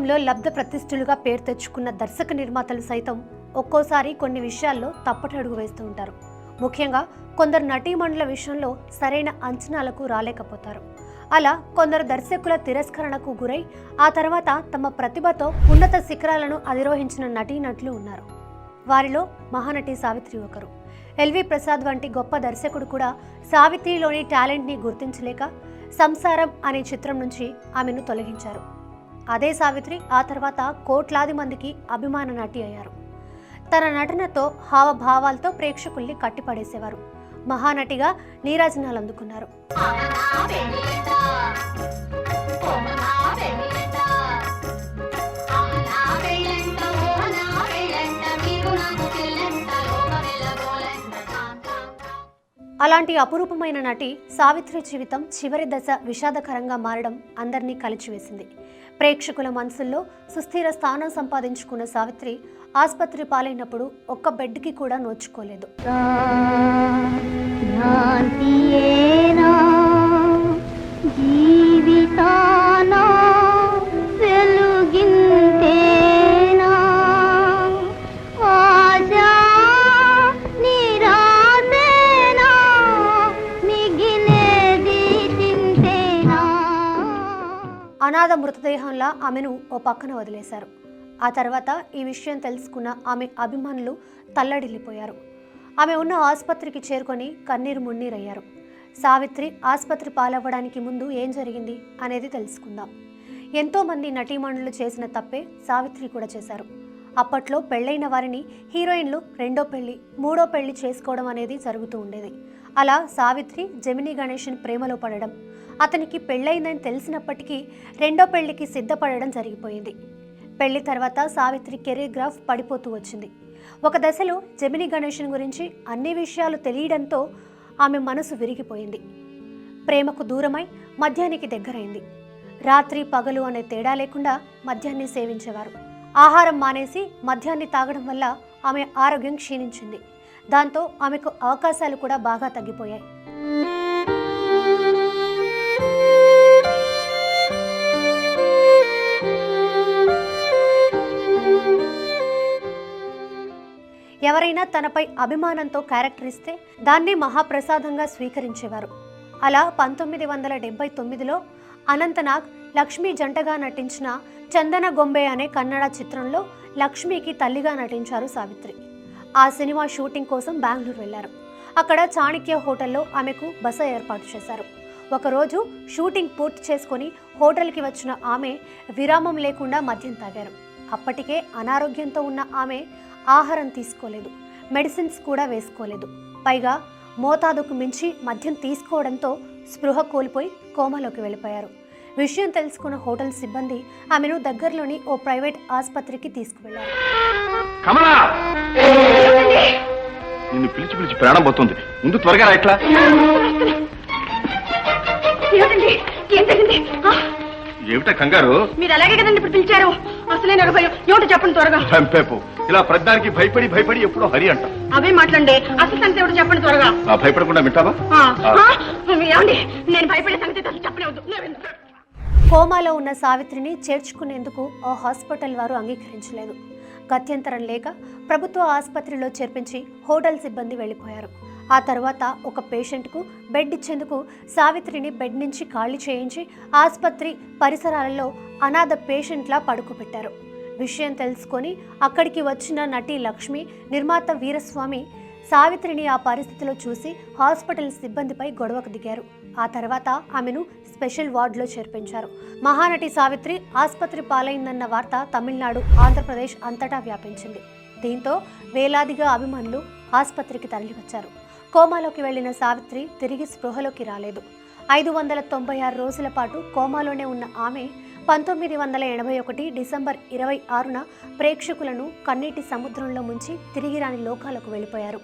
రంగంలో లబ్ధ ప్రతిష్ఠులుగా పేరు తెచ్చుకున్న దర్శక నిర్మాతలు సైతం ఒక్కోసారి కొన్ని విషయాల్లో తప్పటడుగు వేస్తూ ఉంటారు. ముఖ్యంగా కొందరు నటీమణుల విషయంలో సరైన అంచనాలకు రాలేకపోతారు. అలా కొందరు దర్శకుల తిరస్కరణకు గురై ఆ తర్వాత తమ ప్రతిభతో ఉన్నత శిఖరాలను అధిరోహించిన నటీనటులు ఉన్నారు. వారిలో మహానటి సావిత్రి ఒకరు. ఎల్వి ప్రసాద్ వంటి గొప్ప దర్శకుడు కూడా సావిత్రిలోని టాలెంట్ని గుర్తించలేక సంసారం అనే చిత్రం నుంచి ఆమెను తొలగించారు. అదే సావిత్రి ఆ తర్వాత కోట్లాది మందికి అభిమాన నటి అయ్యారు. తన నటనతో హావభావాలతో ప్రేక్షకుల్ని కట్టిపడేసేవారు. మహానటిగా నీరాజనాలు అందుకున్నారు. అలాంటి అపురూపమైన నటి సావిత్రి జీవితం చివరి దశ విషాదకరంగా మారడం అందరినీ కలిచివేసింది. ప్రేక్షకుల మనసుల్లో సుస్థిర స్థానం సంపాదించుకున్న సావిత్రి ఆసుపత్రి పాలైనప్పుడు ఒక్క బెడ్కి కూడా నోచుకోలేదు. అనాథ మృతదేహంలా ఆమెను ఓ పక్కన వదిలేశారు. ఆ తర్వాత ఈ విషయం తెలుసుకున్న ఆమె అభిమానులు తల్లడిల్లిపోయారు. ఆమె ఉన్న ఆసుపత్రికి చేరుకొని కన్నీరు మున్నీరయ్యారు. సావిత్రి ఆసుపత్రి పాలవ్వడానికి ముందు ఏం జరిగింది అనేది తెలుసుకుందాం. ఎంతోమంది నటీమణులు చేసిన తప్పే సావిత్రి కూడా చేశారు. అప్పట్లో పెళ్ళైన వారిని హీరోయిన్లు రెండో పెళ్లి, మూడో పెళ్లి చేసుకోవడం అనేది జరుగుతూ ఉండేది. అలా సావిత్రి జెమినీ గణేషన్ ప్రేమలో పడడం, అతనికి పెళ్ళైందని తెలిసినప్పటికీ రెండో పెళ్లికి సిద్ధపడడం జరిగిపోయింది. పెళ్లి తర్వాత సావిత్రి కెరీర్ గ్రాఫ్ పడిపోతూ వచ్చింది. ఒక దశలో జెమినీ గణేషన్ గురించి అన్ని విషయాలు తెలియడంతో ఆమె మనసు విరిగిపోయింది. ప్రేమకు దూరమై మద్యానికి దగ్గరైంది. రాత్రి పగలు అనే తేడా లేకుండా మద్యాన్ని సేవించేవారు. ఆహారం మానేసి మద్యాన్ని తాగడం వల్ల ఆమె ఆరోగ్యం క్షీణించింది. దాంతో ఆమెకు అవకాశాలు కూడా బాగా తగ్గిపోయాయి. ఎవరైనా తనపై అభిమానంతో క్యారెక్టర్ ఇస్తే దాన్ని మహాప్రసాదంగా స్వీకరించేవారు. అలా 1979లో అనంతనాగ్ లక్ష్మి జంటగా నటించిన చందన గొంబే అనే కన్నడ చిత్రంలో లక్ష్మికి తల్లిగా నటించారు సావిత్రి. ఆ సినిమా షూటింగ్ కోసం బెంగళూరు వెళ్లారు. అక్కడ చాణక్య హోటల్లో ఆమెకు బస ఏర్పాటు చేశారు. ఒకరోజు షూటింగ్ పూర్తి చేసుకుని హోటల్కి వచ్చిన ఆమె విరామం లేకుండా మద్యం తాగారు. అప్పటికే అనారోగ్యంతో ఉన్న ఆమె ఆహారం తీసుకోలేదు, మెడిసిన్స్ కూడా వేసుకోలేదు. పైగా మోతాదుకు మించి మద్యం తీసుకోవడంతో స్పృహ కోల్పోయి కోమాలోకి వెళ్ళిపోయారు. విషయం తెలుసుకున్న హోటల్ సిబ్బంది ఆమెను దగ్గరలోని ఓ ప్రైవేట్ ఆసుపత్రికి తీసుకువెళ్లారు. ఏమిటా కంగారు? మీరు అలాగే కదండి ఇప్పుడు పిలిచారు. అసలే నాకు భయం. ఏమిటో చెప్పండి త్వరగా. చంపేపు ఇలా ప్రతిదానికి భయపడి ఎప్పుడో హరి అంట. అవే మాట్లాడండి. అసలు సంగతి ఏమిటో చెప్పండి త్వరగా. భయపడకుండా వింటావా? ఏమండి, నేను భయపడే సంగతి అసలు చెప్పలేదు. కోమాలో ఉన్న సావిత్రిని చేర్చుకునేందుకు ఆ హాస్పిటల్ వారు అంగీకరించలేదు. గత్యంతరం లేక ప్రభుత్వ ఆసుపత్రిలో చేర్పించి హోటల్ సిబ్బంది వెళ్ళిపోయారు. ఆ తర్వాత ఒక పేషెంట్కు బెడ్ ఇచ్చేందుకు సావిత్రిని బెడ్ నుంచి ఖాళీ చేయించి ఆసుపత్రి పరిసరాలలో అనాథ పేషెంట్లా పడుకోబెట్టారు. విషయం తెలుసుకొని అక్కడికి వచ్చిన నటి లక్ష్మి, నిర్మాత వీరస్వామి సావిత్రిని ఆ పరిస్థితిలో చూసి హాస్పిటల్ సిబ్బందిపై గొడవకు దిగారు. ఆ తర్వాత ఆమెను స్పెషల్ వార్డులో చేర్పించారు. మహానటి సావిత్రి ఆసుపత్రి పాలైందన్న వార్త తమిళనాడు, ఆంధ్రప్రదేశ్ అంతటా వ్యాపించింది. దీంతో వేలాదిగా అభిమానులు ఆసుపత్రికి తరలివచ్చారు. కోమాలోకి వెళ్లిన సావిత్రి తిరిగి స్పృహలోకి రాలేదు. 596 రోజుల పాటు కోమాలోనే ఉన్న ఆమె 1981 డిసెంబర్ 26న ప్రేక్షకులను కన్నీటి సముద్రంలో ముంచి తిరిగి రాని లోకాలకు వెళ్ళిపోయారు.